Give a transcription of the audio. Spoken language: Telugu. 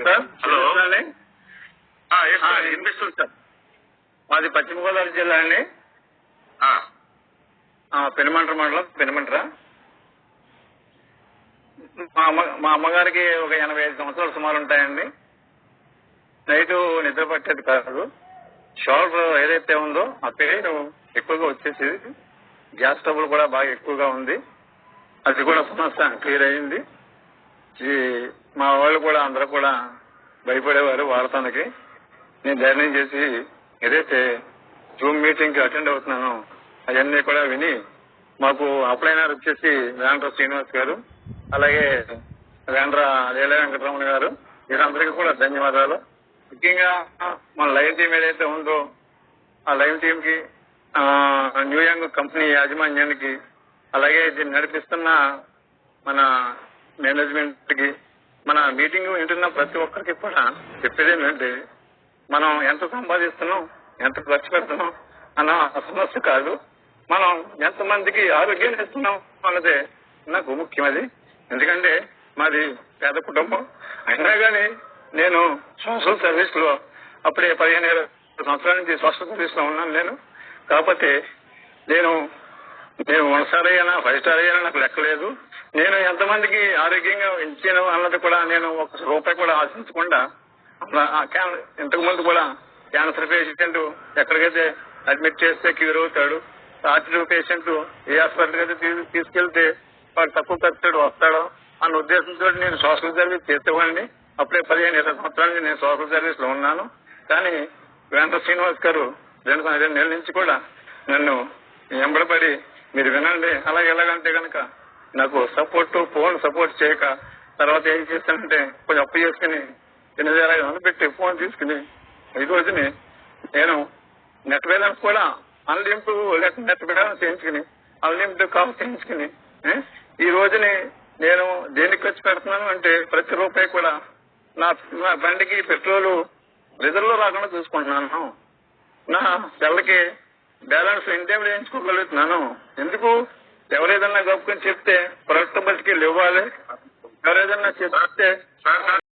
సార్ హలో అండి వినిపిస్తుంది సార్. మాది పశ్చిమ గోదావరి జిల్లా అండి. పెనుమంట్ర మండలం పెనుమంట్ర. మా అమ్మగారికి ఒక 85 సంవత్సరాలు సుమారు ఉంటాయండి. నైటు నిద్ర పట్టేది కాదు. షోల్డర్ ఏదైతే ఉందో ఆ పెయిన్ ఎక్కువగా వచ్చేసేది. గ్యాస్ ట్రబుల్ కూడా బాగా ఎక్కువగా ఉంది. అది కూడా సమస్య క్లియర్ అయింది. మా వాళ్ళు కూడా అందరూ కూడా భయపడేవారు వాడటానికి. నేను ధైర్యం చేసి ఏదైతే జూమ్ మీటింగ్ కి అటెండ్ అవుతున్నానో అవన్నీ కూడా విని మాకు అప్లైనర్ వచ్చేసి వేండ్ర శ్రీనివాస్ గారు, అలాగే వేండ్ర లీల వెంకటరమణ గారు, వీరందరికీ కూడా ధన్యవాదాలు. ముఖ్యంగా మన లైవ్ టీం ఏదైతే ఉందో ఆ లైవ్ టీం కి, న్యూ యంగ్ కంపెనీ యాజమాన్యానికి, అలాగే దీన్ని నడిపిస్తున్న మన మేనేజ్మెంట్ కి, మన మీటింగ్ వింటున్న ప్రతి ఒక్కరికి కూడా చెప్పేది ఏంటంటే మనం ఎంత సంపాదిస్తున్నాం, ఎంత ఖర్చు పెడుతున్నాం అన్న సమస్య కాదు, మనం ఎంతమందికి ఆరోగ్యాన్ని ఇస్తున్నాం అన్నదే నాకు ముఖ్యం. అది ఎందుకంటే మాది పేద కుటుంబం అయినా కానీ నేను సోషల్ సర్వీస్ లో అప్పుడే 15 సంవత్సరాల నుంచి సోషల్ సర్వీస్ లో ఉన్నాను నేను. కాకపోతే నేను 1 స్టార్ అయ్యానా 5 స్టార్ అయ్యానా నాకు లెక్కలేదు. నేను ఎంతమందికి ఆరోగ్యంగా ఇచ్చాను అన్నది కూడా నేను 1 రూపాయి కూడా ఆశించకుండా, ఇంతకు ముందు కూడా క్యాన్సర్ పేషెంట్ ఎక్కడికైతే అడ్మిట్ చేస్తే క్యూర్ అవుతాడు, హార్ట్ పేషెంట్ ఏ హాస్పిటల్ అయితే తీసుకెళ్తే వాడు తక్కువ ఖర్చుడు వస్తాడో అన్న ఉద్దేశంతో నేను సోషల్ సర్వీస్ చేసేవాడిని. అప్పుడే 15 సంవత్సరాల నుంచి నేను సోషల్ సర్వీస్ లో ఉన్నాను. కానీ వేంద్ర శ్రీనివాస్ గారు 2 నెలల నుంచి కూడా నన్ను ఎంబడపడి మీరు వినండి అలాగే ఎలాగంటే కనుక నాకు ఫోన్ సపోర్ట్ చేయక తర్వాత ఏం చేస్తానంటే కొంచెం అప్పు చేసుకుని 8,500 పెట్టి ఫోన్ తీసుకుని ఈ రోజుని నేను నెట్ బ్యాలెన్స్ కూడా అన్లిమిటెడ్ నెట్ బ్యాలెన్స్ చేయించుకుని అన్లిమిటెడ్ కాల్ చేయించుకుని ఈ రోజుని నేను దేనికి ఖర్చు పెడుతున్నాను అంటే ప్రతి రూపాయి కూడా నా బండికి పెట్రోలు రిజర్వ్ లో రాకుండా చూసుకుంటున్నాను. నా సెల్కి బ్యాలెన్స్ ఇంటేబుల్ వేయించుకోగలుగుతున్నాను. ఎందుకు ఎవరేదన్నా గొప్పని చెప్తే ప్రొడక్ట్ బతికి ఇవ్వాలి, ఎవరేదన్నా చెప్తే